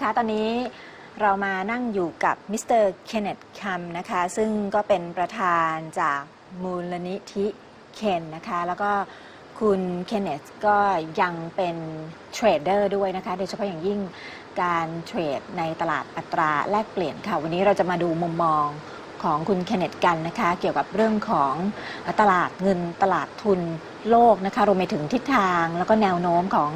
คะตอนนี้เรามานั่งอยู่กับมิสเตอร์เคนเนตคัมนะคะซึ่งก็เป็นประธานจากมูลนิธิเคนนะคะแล้วก็คุณเคนเนตก็ยังเป็นเทรดเดอร์ด้วยนะคะโดยเฉพาะอย่างยิ่งการเทรดในตลาดอัตราแลกเปลี่ยนค่ะวันนี้เราจะมาดูมุมมองของคุณเคนเนตกันนะคะเกี่ยวกับเรื่องของตลาดเงินตลาดทุนโลกนะคะรวมไปถึงทิศทางแล้วก็แนวโน้มของ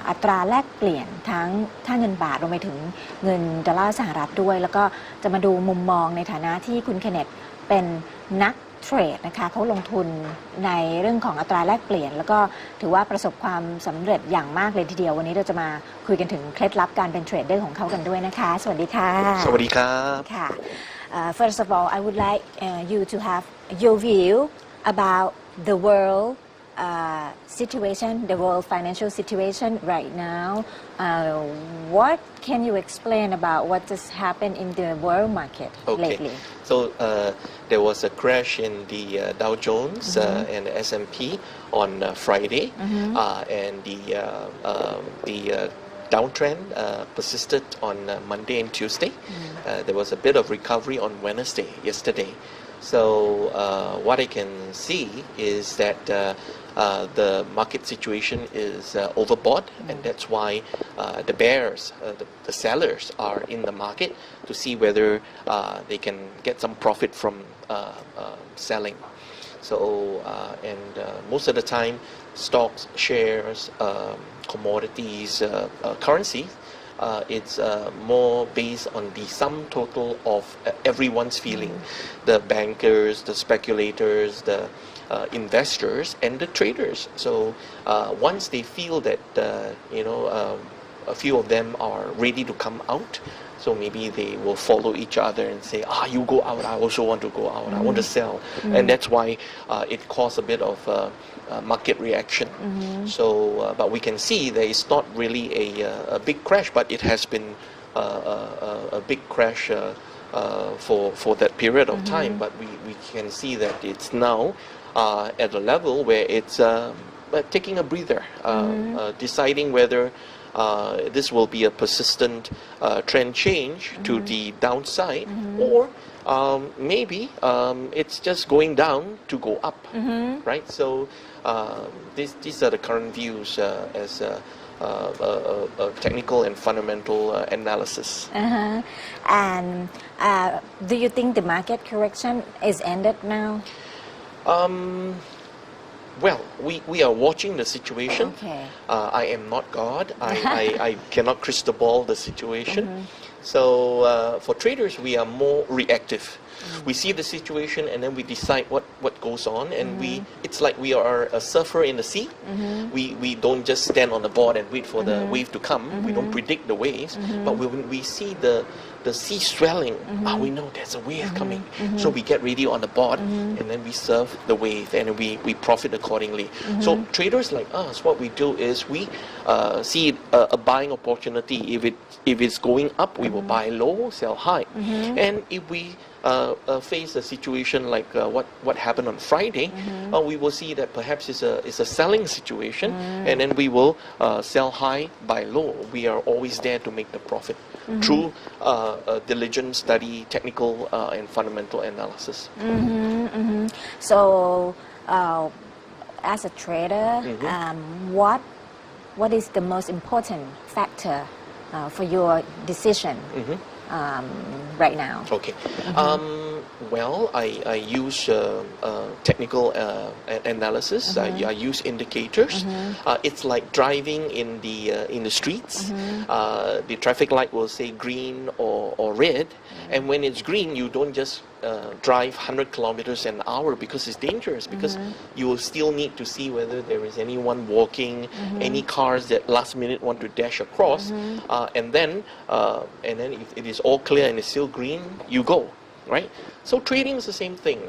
อัตราแลกเปลี่ยนทั้งค่าเงินบาทรวมไปถึงเงินดอลลาร์สหรัฐด้วยแล้วก็จะมาดูมุมมองในฐานะที่คุณเคนเนตเป็นนักเทรดนะคะเขาลงทุนในเรื่องของอัตราแลกเปลี่ยนแล้วก็ถือว่าประสบความสำเร็จอย่างมากเลยทีเดียววันนี้เราจะมาคุยกันถึงเคล็ดลับการเป็นเทรดเดอร์ของเขากันด้วยนะคะสวัสดีค่ะสวัสดีครับค่ะFirst of all, I would like you to have your view about the world situation, the world financial situation right now. What can you explain about what just happened in the world market lately? So there was a crash in the Dow Jones and the S&P on Friday, and the downtrend persisted on Monday and Tuesday. There was a bit of recovery on Wednesday, yesterday. So what I can see is that the market situation is overbought, and that's why the bears, the sellers, are in the market to see whether they can get some profit from selling. So most of the time, stocks, shares, commodities, currency, it's more based on the sum total of everyone's feeling, the bankers, the speculators, the investors, and the traders. So once they feel that a few of them are ready to come out, so maybe they will follow each other and say, you go out, I also want to go out, I want to sell. And that's why it caused a bit of market reaction. So, but we can see there is not really a big crash, but it has been a big crash for that period of time. But we can see that it's now at a level where it's taking a breather, deciding whether this will be a persistent trend change to the downside, or maybe it's just going down to go up, right? So these are the current views as a technical and fundamental analysis. And do you think the market correction is ended now? Well, we are watching the situation. Okay. I am not God. I cannot crystal ball the situation. So for traders, we are more reactive. We see the situation and then we decide what goes on, and it's like we are a surfer in the sea. We don't just stand on the board and wait for the wave to come. We don't predict the waves, but when we see the sea swelling, we know there's a wave coming. So we get ready on the board, and then we surf the wave, and we profit accordingly. So traders like us, what we do is we see a buying opportunity. If it's going up, we will buy low, sell high. And if we face a situation like what happened on Friday, we will see that perhaps it's a selling situation, and then we will sell high, buy low. We are always there to make the profit through diligent study, technical and fundamental analysis. So, as a trader, what is the most important factor for your decision right now? Okay. Well, I use technical analysis. I use indicators. It's like driving in the streets. The traffic light will say green or red, and when it's green, you don't just drive 100 kilometers an hour because it's dangerous. Because you will still need to see whether there is anyone walking, any cars that last minute want to dash across, and then if it is all clear and it's still green, you go. Right? So trading is the same thing.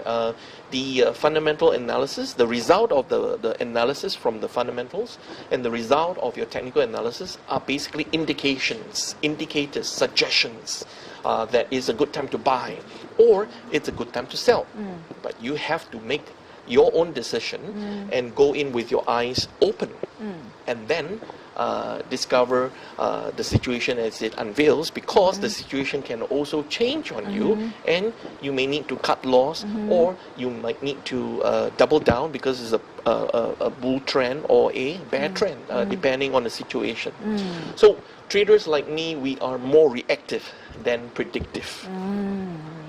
The fundamental analysis, the result of the analysis from the fundamentals, and the result of your technical analysis are basically indicators, suggestions that is a good time to buy, or it's a good time to sell. But you have to make your own decision and go in with your eyes open, and then discover the situation as it unveils, because the situation can also change on you, and you may need to cut loss, or you might need to double down because it's a bull trend or a bear trend, depending on the situation. So traders like me, we are more reactive than predictive.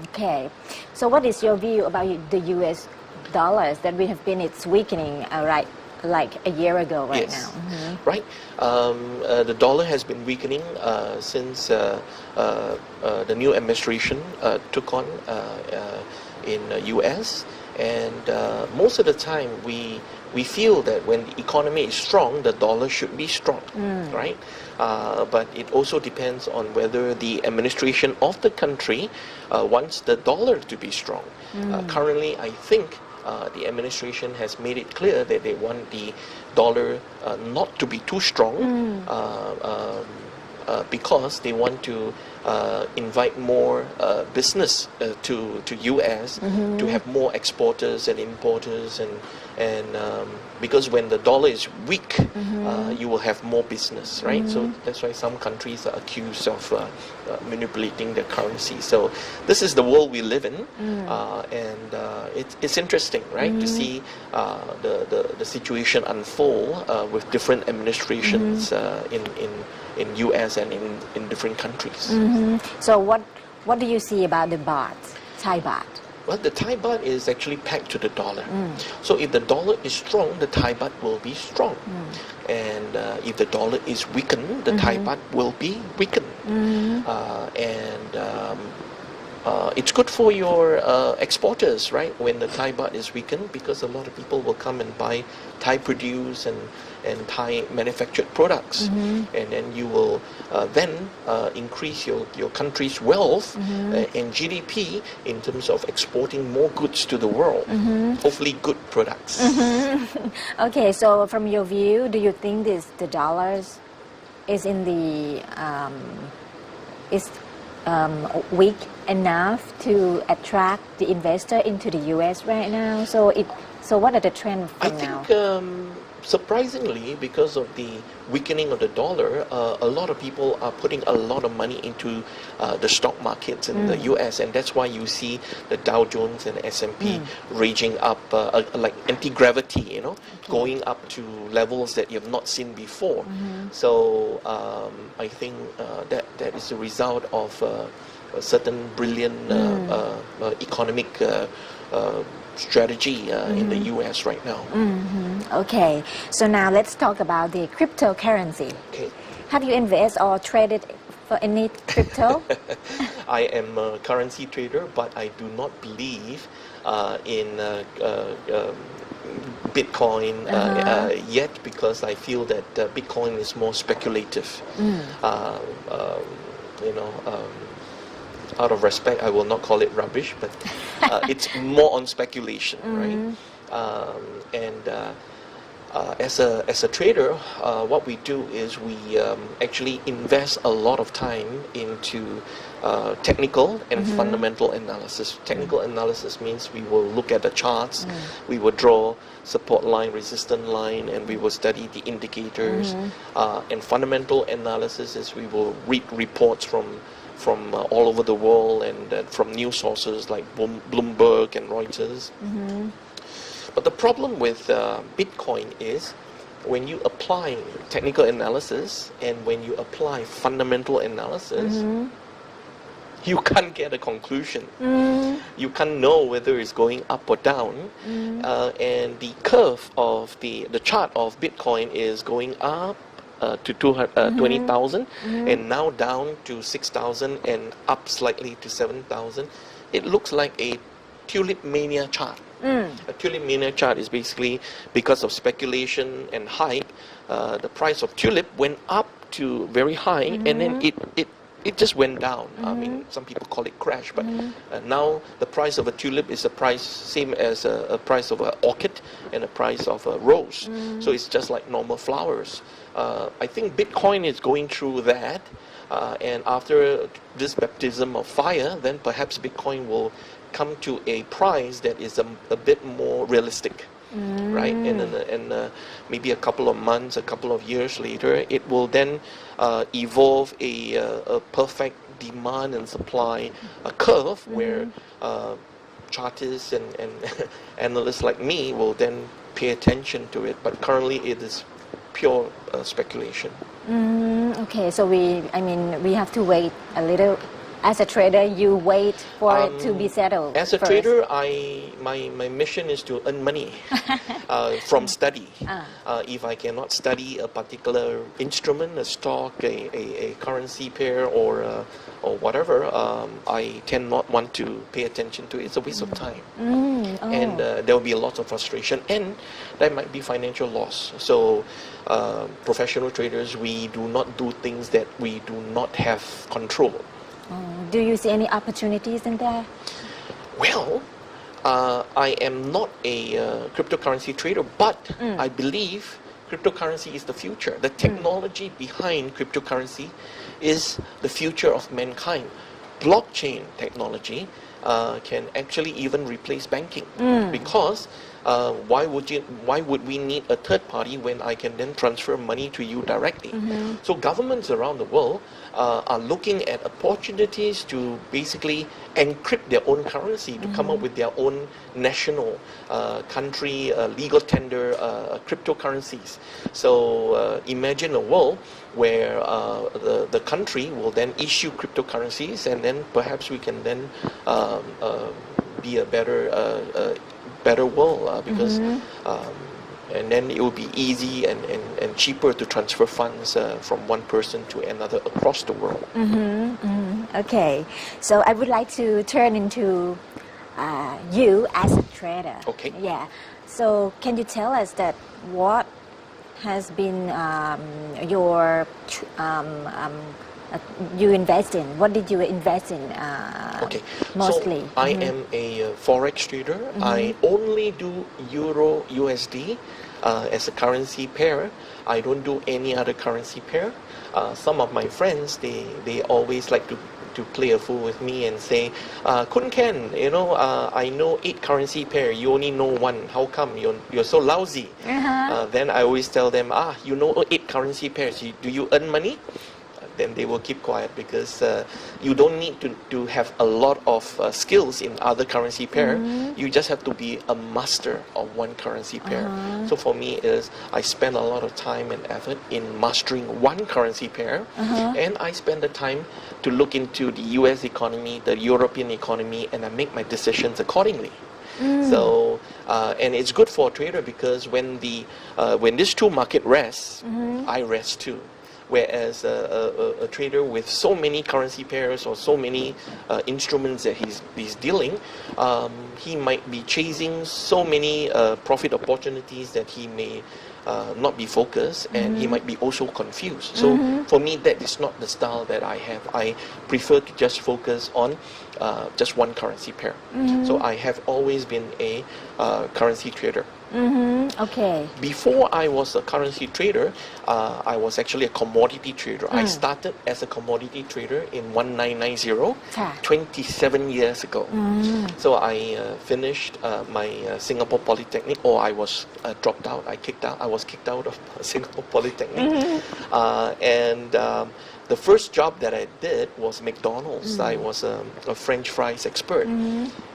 Okay, so what is your view about the U.S. dollars that we have been its weakening right like a year ago right Yes. now? Right. The dollar has been weakening since the new administration took on in U.S. And most of the time we feel that when the economy is strong, the dollar should be strong, right? But it also depends on whether the administration of the country wants the dollar to be strong. Currently, I think the administration has made it clear that they want the dollar not to be too strong, because they want to invite more business to U.S. to have more exporters and importers, and because when the dollar is weak, you will have more business, right? So that's why some countries are accused of manipulating their currency. So this is the world we live in, and it's interesting, right, to see the situation unfold with different administrations in U.S. and in different countries. So what do you see about the baht, Thai baht? Well, the Thai baht is actually pegged to the dollar. So if the dollar is strong, the Thai baht will be strong. And if the dollar is weakened, the Thai baht will be weakened. It's good for your exporters, right, when the Thai baht is weakened, because a lot of people will come and buy Thai produce and Thai manufactured products, and then you will then increase your country's wealth and GDP in terms of exporting more goods to the world, hopefully good products. Okay, so from your view, do you think the dollars is in the weak enough to attract the investor into the U.S. right now? So what are the trends from now? I think surprisingly, because of the weakening of the dollar, a lot of people are putting a lot of money into the stock markets in the U.S., and that's why you see the Dow Jones and S&P raging up like anti-gravity, going up to levels that you have not seen before. So I think that is a result of a certain brilliant economic strategy in the U.S. right now. Okay, so now let's talk about the cryptocurrency. Okay. Have you invested or traded for any crypto? I am a currency trader, but I do not believe in Bitcoin yet, because I feel that Bitcoin is more speculative. Out of respect, I will not call it rubbish, but it's more on speculation, right? As a trader, what we do is we actually invest a lot of time into technical and fundamental analysis. Technical analysis means we will look at the charts, we will draw support line, resistance line, and we will study the indicators. And fundamental analysis is we will read reports from all over the world and from news sources like Bloomberg and Reuters. But the problem with Bitcoin is when you apply technical analysis and when you apply fundamental analysis, you can't get a conclusion. You can't know whether it's going up or down. And the curve of the chart of Bitcoin is going up to 20,000 and now down to 6,000 and up slightly to 7,000. It looks like a tulip mania chart. A tulip mania chart is basically because of speculation and hype, the price of tulip went up to very high and then it just went down. I mean, some people call it crash, but now the price of a tulip is a price same as a price of an orchid and a price of a rose. So it's just like normal flowers. I think Bitcoin is going through that, and after this baptism of fire, then perhaps Bitcoin will come to a price that is a bit more realistic. right? And maybe a couple of months, a couple of years later, it will then evolve a perfect demand and supply curve where chartists and analysts like me will then pay attention to it. But currently, it is pure speculation. Okay, so we have to wait a little. As a trader, you wait for it to be settled. As a first. trader, my mission is to earn money from study. If I cannot study a particular instrument, a stock, a currency pair, or whatever, I tend not want to pay attention to it. It's a waste of time, and there will be a lot of frustration, and there might be financial loss. So, professional traders, we do not do things that we do not have control. Do you see any opportunities in there? Well, I am not a cryptocurrency trader, but I believe cryptocurrency is the future. The technology behind cryptocurrency is the future of mankind. Blockchain technology can actually even replace banking because why would we need a third party when I can then transfer money to you directly? So governments around the world are looking at opportunities to basically encrypt their own currency to come up with their own national country legal tender cryptocurrencies. So imagine a world where the country will then issue cryptocurrencies, and then perhaps we can then be a better world because and then it will be easy and cheaper to transfer funds from one person to another across the world. Okay, so I would like to turn into you as a trader. Okay. Yeah. So can you tell us that what has been your you invest in? What did you invest in Okay, mostly? so I am a forex trader. I only do Euro USD as a currency pair. I don't do any other currency pair. Some of my friends, they always like to play a fool with me and say, Ken, I know 8 currency pair, you only know 1. How come you're so lousy? Then I always tell them, you know 8 currency pairs, do you earn money? Then they will keep quiet because you don't need to have a lot of skills in other currency pair. You just have to be a master of one currency pair. So for me is I spend a lot of time and effort in mastering one currency pair, and I spend the time to look into the US economy, the European economy, and I make my decisions accordingly. So and it's good for a trader because when these two market rests, I rest too. Whereas a trader with so many currency pairs or so many instruments that he's dealing, he might be chasing so many profit opportunities that he may not be focused, and he might be also confused. So for me, that is not the style that I have. I prefer to just focus on just one currency pair. So I have always been a currency trader. Okay. Before I was a currency trader, I was actually a commodity trader. I started as a commodity trader in 1990, 27 years ago. So I finished my Singapore Polytechnic, or I was dropped out. I was kicked out of Singapore Polytechnic. And the first job that I did was McDonald's. I was a French fries expert.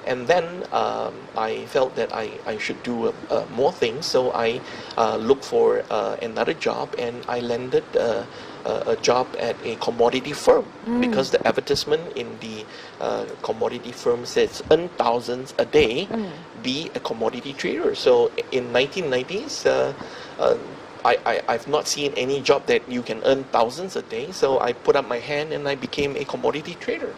And then I felt that I should do more things, so I looked for another job, and I landed a job at a commodity firm because the advertisement in the commodity firm says earn thousands a day, be a commodity trader. So in 1990s, I've not seen any job that you can earn thousands a day, so I put up my hand and I became a commodity trader.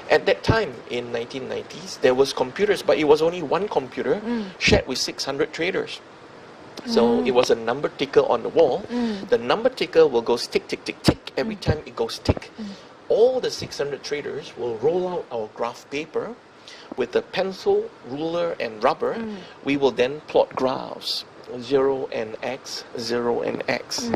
At that time, in 1990s, there was computers, but it was only one computer shared with 600 traders. So it was a number ticker on the wall. The number ticker will go tick, tick, tick, tick every time it goes tick. All the 600 traders will roll out our graph paper with a pencil, ruler, and rubber. We will then plot graphs. 0 and X, 0 and X.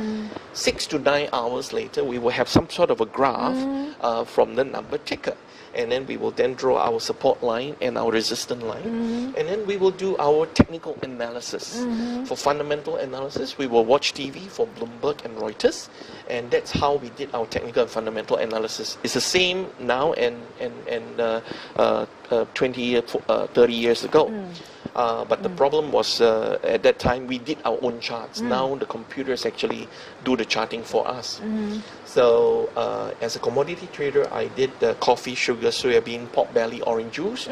6 to 9 hours later, we will have some sort of a graph from the number ticker. and then we will then draw our support line and our resistance line, and then we will do our technical analysis. For fundamental analysis, we will watch TV for Bloomberg and Reuters, and that's how we did our technical and fundamental analysis. It's the same now and 20, 30 years ago. But the problem was at that time we did our own charts. Now the computers actually do the charting for us. So as a commodity trader, I did coffee, sugar, soybean, pork belly, orange juice,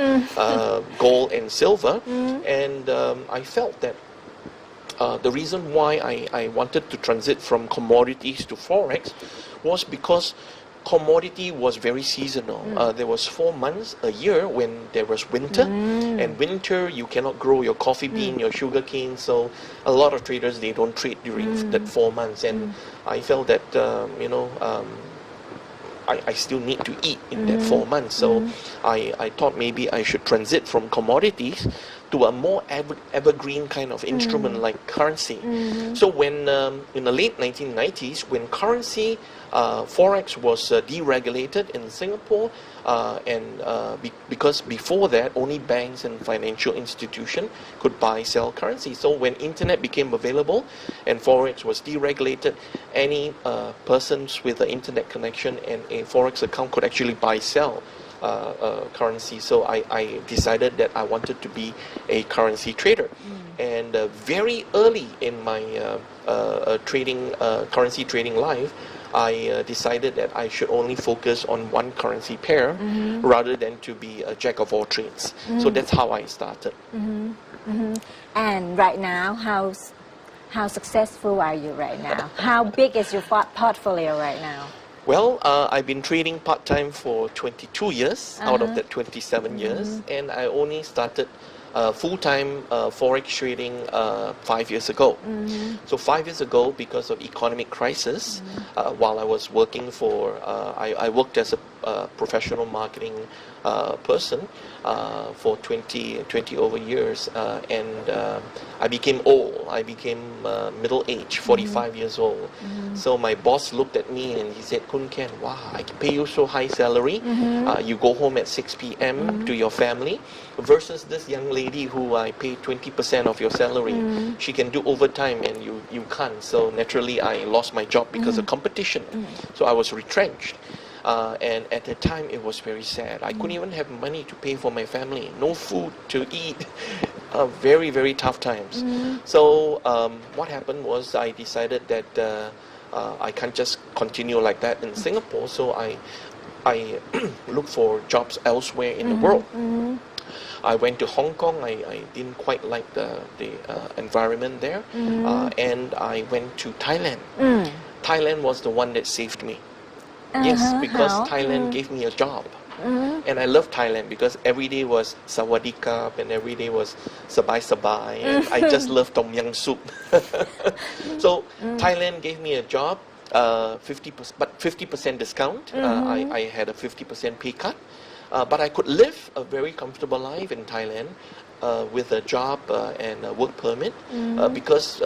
gold and silver, and I felt that the reason why I wanted to transit from commodities to forex was because commodity was very seasonal. There was 4 months a year when there was winter, and winter you cannot grow your coffee bean, your sugar cane. So a lot of traders, they don't trade during that 4 months, and I felt that I still need to eat in that 4 months. So I thought maybe I should transit from commodities to a more evergreen kind of instrument like currency. So when in the late 1990s, when currency forex was deregulated in Singapore, because before that only banks and financial institutions could buy sell currency. So when internet became available and forex was deregulated, any persons with an internet connection and a forex account could actually buy sell currency. So I decided that I wanted to be a currency trader, and very early in my currency trading life, I decided that I should only focus on one currency pair rather than to be a jack of all trades. So that's how I started. And right now, how successful are you right now? How big is your portfolio right now? Well, I've been trading part-time for 22 years out of that 27 years, and I only started full-time forex trading 5 years ago. So 5 years ago, because of economic crisis, while I was working for, I worked as a professional marketing person for 20 over years, and I became old. I became middle age, 45 years old. So my boss looked at me and he said, "Kun Ken, wow, I can pay you so high salary. You go home at 6 p.m. to your family, versus this young lady who I pay 20% of your salary. She can do overtime and you can't." So naturally, I lost my job because of competition. So I was retrenched. And at the time, it was very sad. I couldn't even have money to pay for my family. No food to eat. Very, very tough times. So what happened was I decided that I can't just continue like that in Singapore. So I looked for jobs elsewhere in the world. I went to Hong Kong. I didn't quite like the environment there. And I went to Thailand. Thailand was the one that saved me. Yes, because Thailand gave me a job. And I love Thailand because every day was sawadikap and every day was sabai sabai, and I just love tom yum soup. So Thailand gave me a job, 50% discount. I had a 50% pay cut, but I could live a very comfortable life in Thailand with a job and a work permit, because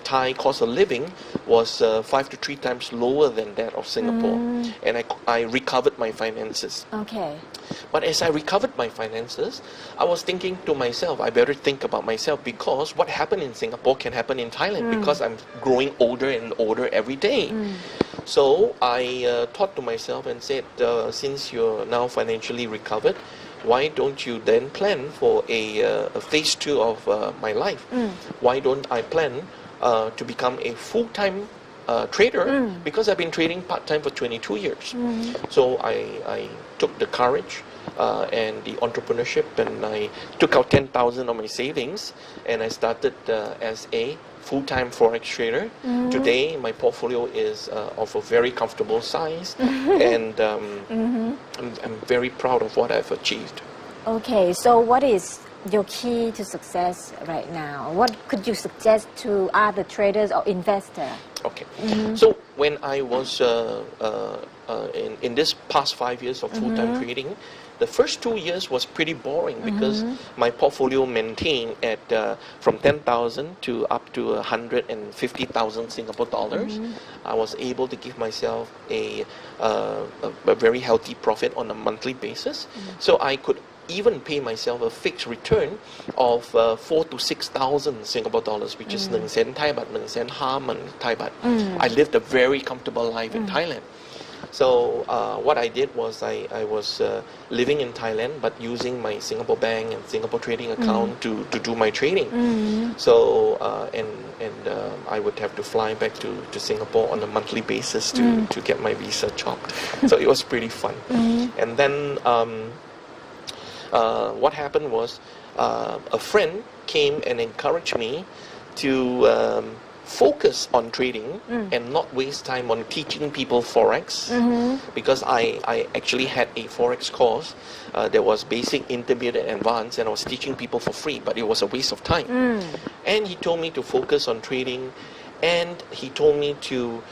Thai cost of living was 5 to 3 times lower than that of Singapore, and I recovered my finances. Okay. But as I recovered my finances, I was thinking to myself, I better think about myself, because what happened in Singapore can happen in Thailand, because I'm growing older and older every day. So I thought to myself and said, since you're now financially recovered, why don't you then plan for a phase 2 of my life? Why don't I plan to become a full-time trader, because I've been trading part-time for 22 years. So I took the courage and the entrepreneurship, and I took out 10,000 of my savings, and I started as a full-time forex trader. Today, my portfolio is of a very comfortable size, and I'm very proud of what I've achieved. Okay, so what is your key to success right now? What could you suggest to other traders or investors? Okay, so when I was in this past 5 years of full-time trading, the first 2 years was pretty boring because my portfolio maintained at from 10,000 to up to 150,000 Singapore dollars. I was able to give myself a very healthy profit on a monthly basis. So I could even pay myself a fixed return of 4 to 6,000 Singapore dollars, which is 100,000 Thai baht, 150,000 Thai baht. I lived a very comfortable life in Thailand. So what I did was I was living in Thailand but using my Singapore bank and Singapore trading account to do my trading. So I would have to fly back to Singapore on a monthly basis to get my visa chopped. So it was pretty fun. And then what happened was a friend came and encouraged me to focus on trading and not waste time on teaching people Forex, because I actually had a Forex course that was basic, intermediate, and advanced, and I was teaching people for free, but it was a waste of time. And he told me to focus on trading, and he told me to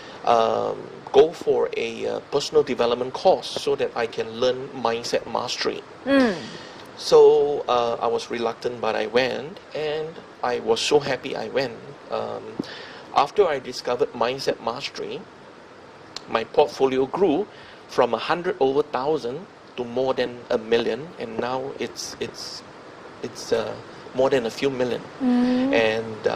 go for a personal development course so that I can learn mindset mastery. So I was reluctant, but I went, and I was so happy I went. After I discovered mindset mastery, my portfolio grew from 100,000 to more than 1 million, and now it's more than a few million. And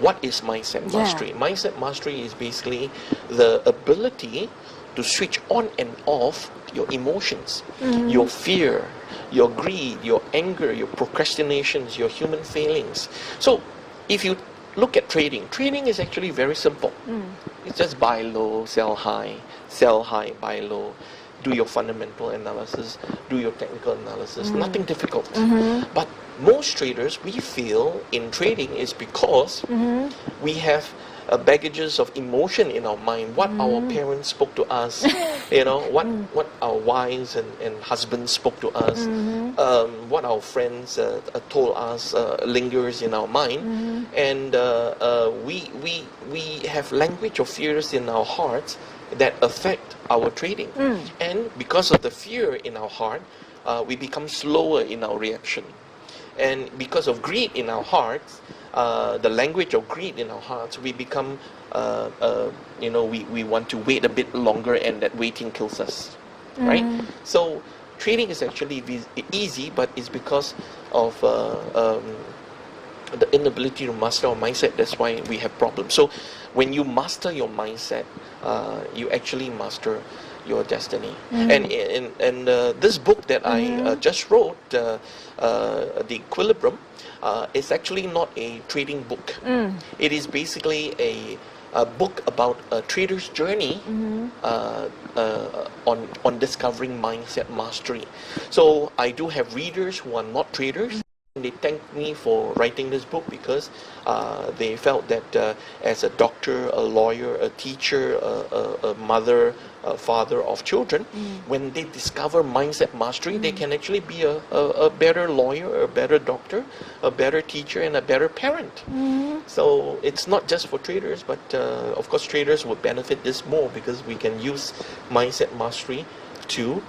what is mindset mastery? Mindset mastery is basically the ability to switch on and off your emotions, your fear, your greed, your anger, your procrastinations, your human failings. So if you look at trading is actually very simple. It's just buy low, sell high, buy low, do your fundamental analysis, do your technical analysis, nothing difficult. But most traders, we feel in trading is because we have baggages of emotion in our mind, what our parents spoke to us, you know, what our wives and husbands spoke to us, what our friends told us lingers in our mind, and we have language of fears in our hearts that affect our trading, and because of the fear in our heart, we become slower in our reaction, and because of greed in our hearts, the language of greed in our hearts, we become, we want to wait a bit longer, and that waiting kills us, right? So trading is actually easy, but it's because of the inability to master our mindset. That's why we have problems. So when you master your mindset, you actually master your destiny. And this book that I just wrote, The Equilibrium, is actually not a trading book. It is basically a book about a trader's journey on discovering mindset mastery. So I do have readers who are not traders. They thanked me for writing this book because they felt that as a doctor, a lawyer, a teacher, a mother, a father of children, when they discover mindset mastery, they can actually be a better lawyer, a better doctor, a better teacher, and a better parent. So it's not just for traders, but of course traders would benefit this more because we can use mindset mastery to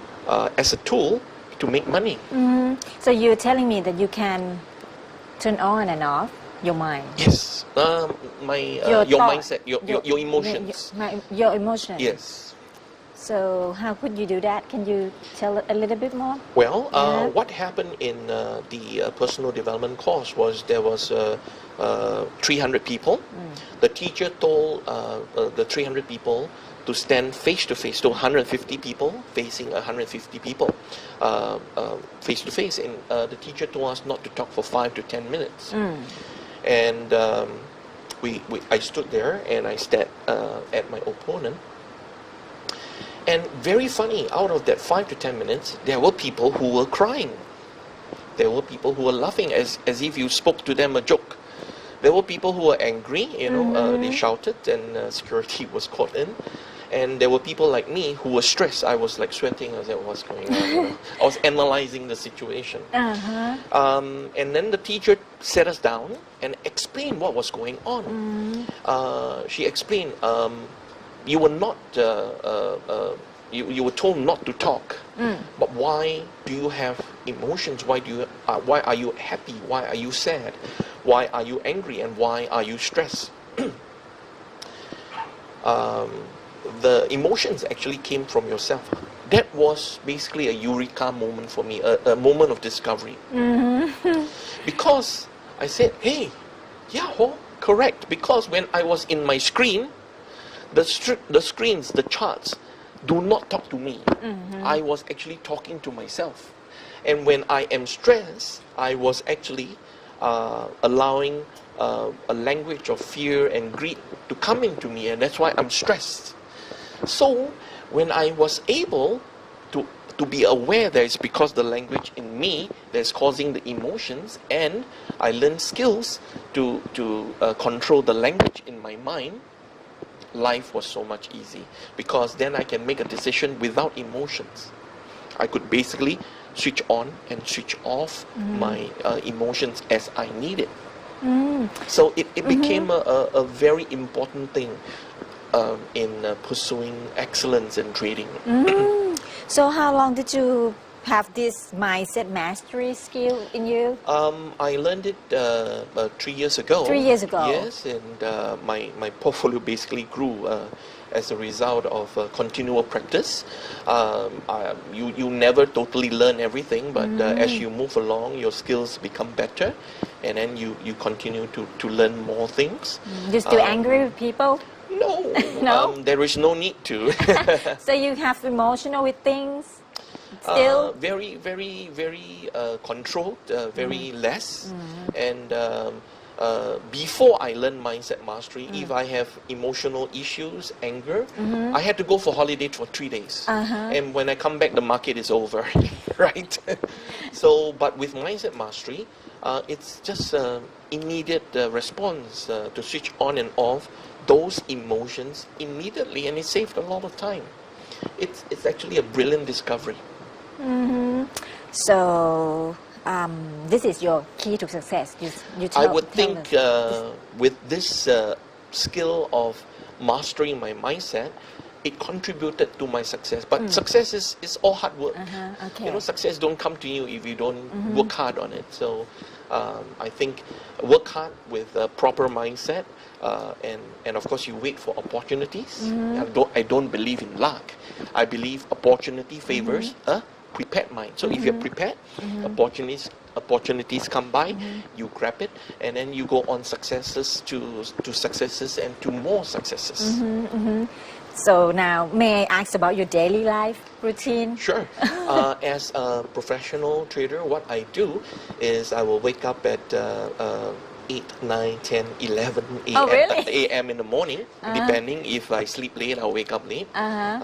as a tool to make money. So you're telling me that you can turn on and off your mind? Yes. Your mindset, your emotions. Your emotions. Yes. So how could you do that? Can you tell a little bit more? Well, what happened in the personal development course was there was 300 people. The teacher told the 300 people to stand face to face to 150 people, facing 150 people face to face. And the teacher told us not to talk for 5 to 10 minutes. And I stood there and I stared at my opponent. And very funny, out of that 5 to 10 minutes, there were people who were crying. There were people who were laughing as if you spoke to them a joke. There were people who were angry, they shouted, and security was called in. And there were people like me who were stressed. I was like sweating. I was like, what's going on? I was analyzing the situation. And then the teacher sat us down and explained what was going on. She explained, you were not you were told not to talk. But why do you have emotions? Why are you happy? Why are you sad? Why are you angry? And why are you stressed? The emotions actually came from yourself. That was basically a eureka moment for me, a moment of discovery. Because I said, hey, yeah, correct. Because when I was in my screen, the screens, the charts, do not talk to me. I was actually talking to myself. And when I am stressed, I was actually allowing a language of fear and greed to come into me, and that's why I'm stressed. So when I was able to be aware that it's because the language in me that's causing the emotions, and I learned skills to control the language in my mind, life was so much easy, because then I can make a decision without emotions. I could basically switch on and switch off my emotions as I need it. So it became a very important thing in pursuing excellence in trading. So how long did you have this mindset mastery skill in you? I learned it 3 years ago. 3 years ago. Yes, and my portfolio basically grew as a result of continual practice. You never totally learn everything, but as you move along, your skills become better, and then you continue to learn more things. You still angry with people? No, No? there is no need to. So you have emotional with things still? Very, very, very controlled, very less. And before I learned mindset mastery, if I have emotional issues, anger, I had to go for holiday for 3 days. And when I come back, the market is over, right? So, but with mindset mastery, it's just immediate response to switch on and off those emotions immediately, and it saved a lot of time. It's actually a brilliant discovery. So this is your key to success. You tell, I would think us. with this skill of mastering my mindset, it contributed to my success. But success is all hard work. Okay. You know, success don't come to you if you don't work hard on it. So I think work hard with a proper mindset, and of course you wait for opportunities. I don't believe in luck. I believe opportunity favors a prepared mind. So if you're prepared, opportunities come by, you grab it, and then you go on successes to successes and to more successes. So now, may I ask about your daily life routine? Sure. As a professional trader, what I do is I will wake up at 8, 9, 10, 11 a.m. Oh, really? a.m. in the morning, depending. If I sleep late, I'll wake up late.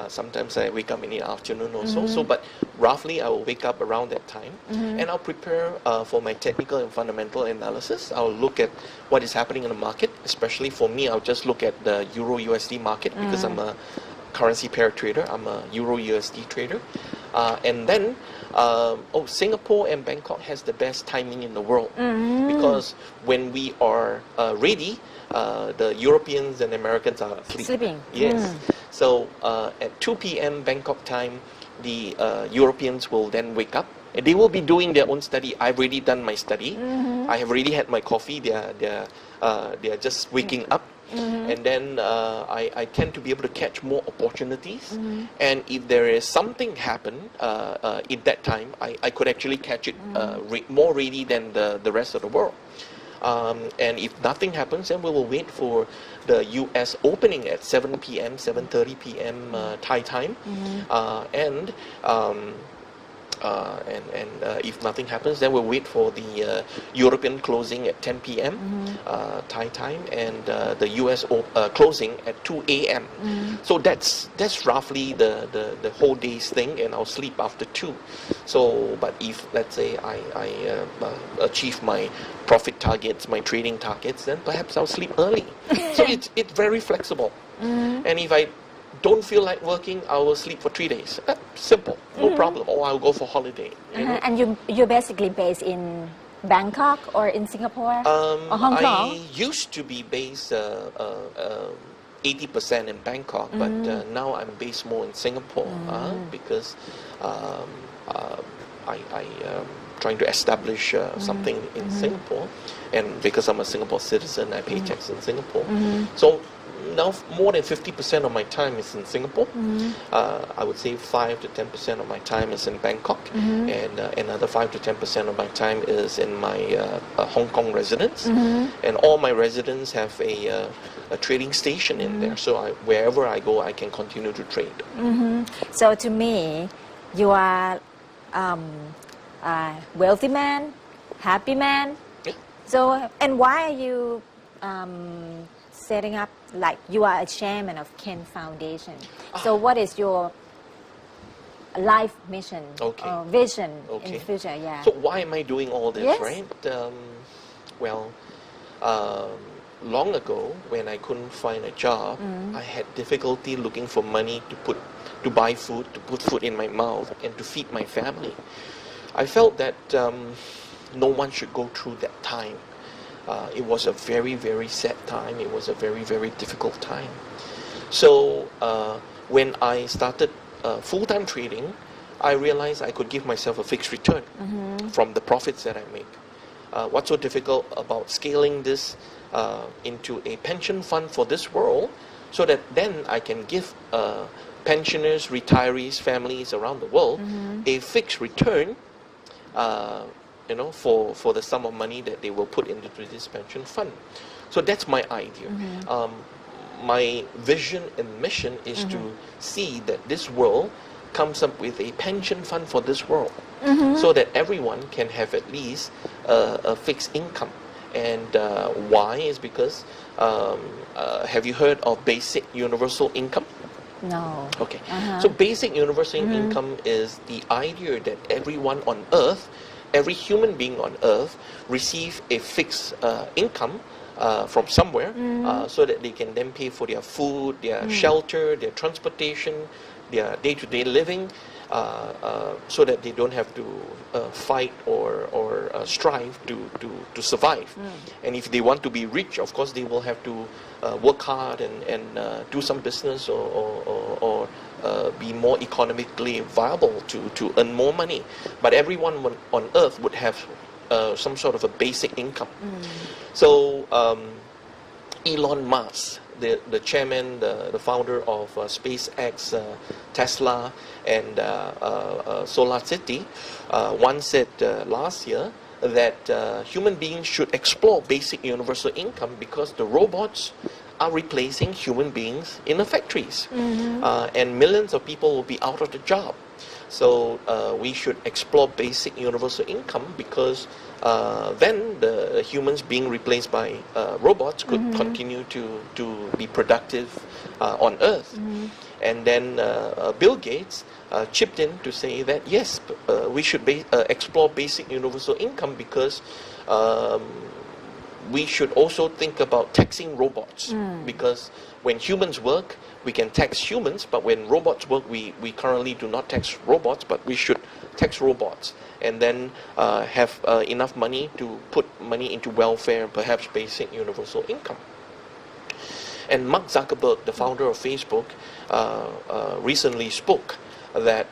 Sometimes I wake up in the afternoon also. So, but roughly, I will wake up around that time, and I'll prepare for my technical and fundamental analysis. I'll look at what is happening in the market. Especially for me, I'll just look at the Euro USD market because I'm a currency pair trader. I'm a Euro USD trader, and then Singapore and Bangkok has the best timing in the world, because when we are ready, the Europeans and Americans are Sleeping. Yes. So at 2 p.m. Bangkok time, the Europeans will then wake up. And they will be doing their own study. I've already done my study. I have already had my coffee. They are just waking up. And then I tend to be able to catch more opportunities. And if there is something happen in that time, I could actually catch it more ready than the rest of the world. And if nothing happens, then we will wait for the U.S. opening at 7 p.m., 7:30 p.m. Thai time. And if nothing happens, then we'll wait for the European closing at 10 p.m. Thai time, and the U.S. closing at 2 a.m. So that's roughly the whole day's thing, and I'll sleep after 2. So, but if let's say I achieve my profit targets, my trading targets, then perhaps I'll sleep early. So it's very flexible. And if I don't feel like working, I will sleep for 3 days. Simple, no problem. Or I'll go for holiday. You know? And you're basically based in Bangkok or in Singapore or Hong Kong? I used to be based 80% in Bangkok, but now I'm based more in Singapore because I trying to establish something in Singapore, and because I'm a Singapore citizen, I pay tax in Singapore. So now more than 50% of my time is in Singapore. I would say 5 to 10% of my time is in Bangkok, and another 5 to 10% of my time is in my Hong Kong residence. And all my residents have a trading station in there, so wherever I go, I can continue to trade. So to me, you are a wealthy man, happy man. Yeah. So, and why are you setting up, like you are a chairman of Kenn Foundation? So what is your life mission or vision in the future? Yeah. So why am I doing all this, Yes. right? Long ago, when I couldn't find a job, I had difficulty looking for money to buy food, to put food in my mouth, and to feed my family. I felt that no one should go through that time. It was a very, very sad time. It was a very, very difficult time. So when I started full-time trading, I realized I could give myself a fixed return from the profits that I make. What's so difficult about scaling this into a pension fund for this world, so that then I can give pensioners, retirees, families around the world a fixed return, for the sum of money that they will put into this pension fund. So that's my idea. My vision and mission is to see that this world comes up with a pension fund for this world, so that everyone can have at least a fixed income. And why is because, have you heard of basic universal income? No. Okay. So basic universal income is the idea that everyone on earth, every human being on earth, receive a fixed income from somewhere, so that they can then pay for their food, their shelter, their transportation, their day-to-day living, so that they don't have to fight or strive to survive. And if they want to be rich, of course, they will have to work hard and do some business or be more economically viable to earn more money. But everyone on earth would have some sort of a basic income. So Elon Musk, the chairman, the founder of SpaceX, Tesla, and Solar City, once said last year that human beings should explore basic universal income because the robots are replacing human beings in the factories, and millions of people will be out of the job. So we should explore basic universal income because then the humans being replaced by robots could continue to be productive on Earth. And then Bill Gates chipped in to say that yes, we should explore basic universal income because we should also think about taxing robots, because when humans work, we can tax humans, but when robots work, we currently do not tax robots, but we should tax robots, and then have enough money to put money into welfare, perhaps basic universal income. And Mark Zuckerberg, the founder of Facebook, recently spoke that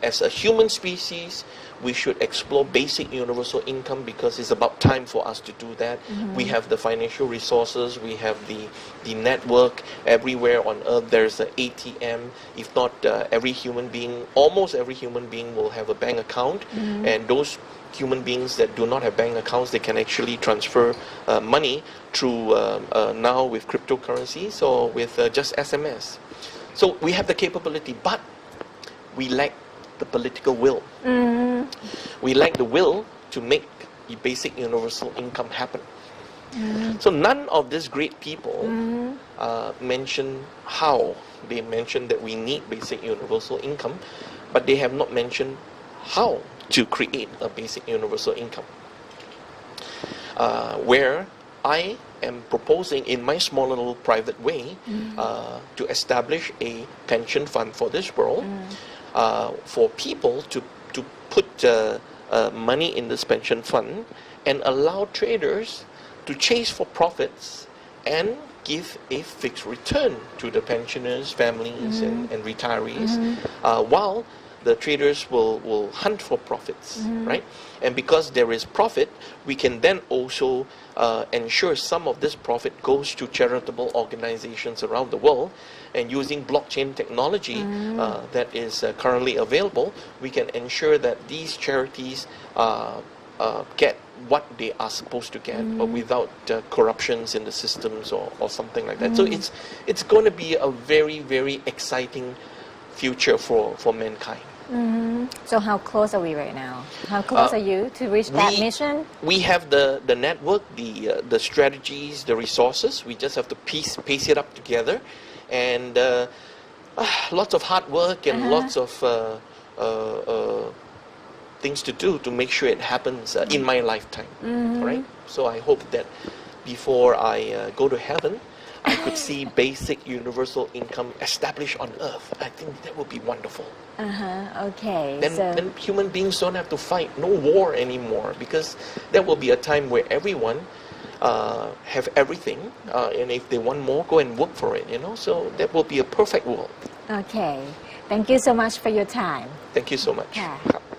as a human species, we should explore basic universal income because it's about time for us to do that. We have the financial resources, we have the network everywhere on earth. There's an ATM. If not, almost every human being will have a bank account, and those human beings that do not have bank accounts, they can actually transfer money through now with cryptocurrencies or with just SMS. So we have the capability, but we lack the political will. We lack the will to make the basic universal income happen. So none of these great people mention how. They mention that we need basic universal income, but they have not mentioned how to create a basic universal income. Where I am proposing in my small little private way to establish a pension fund for this world, for people to put money in this pension fund and allow traders to chase for profits and give a fixed return to the pensioners, families, and retirees, while the traders will hunt for profits, right? And because there is profit, we can then also ensure some of this profit goes to charitable organizations around the world. And using blockchain technology that is currently available, we can ensure that these charities get what they are supposed to get, but without corruptions in the systems or something like that. So it's going to be a very, very exciting future for mankind. So how close are we right now? How close are you to reach that mission? We have the network, the strategies, the resources. We just have to pace it up together, and lots of hard work and lots of things to do to make sure it happens in my lifetime, right? So I hope that before I go to heaven, I could see basic universal income established on earth. I think that would be wonderful. Okay. Then human beings don't have to fight, no war anymore, because there will be a time where everyone have everything, and if they want more, go and work for it, you know. So that will be a perfect world. Okay. Thank you so much for your time. Thank you so much. Yeah.ครับ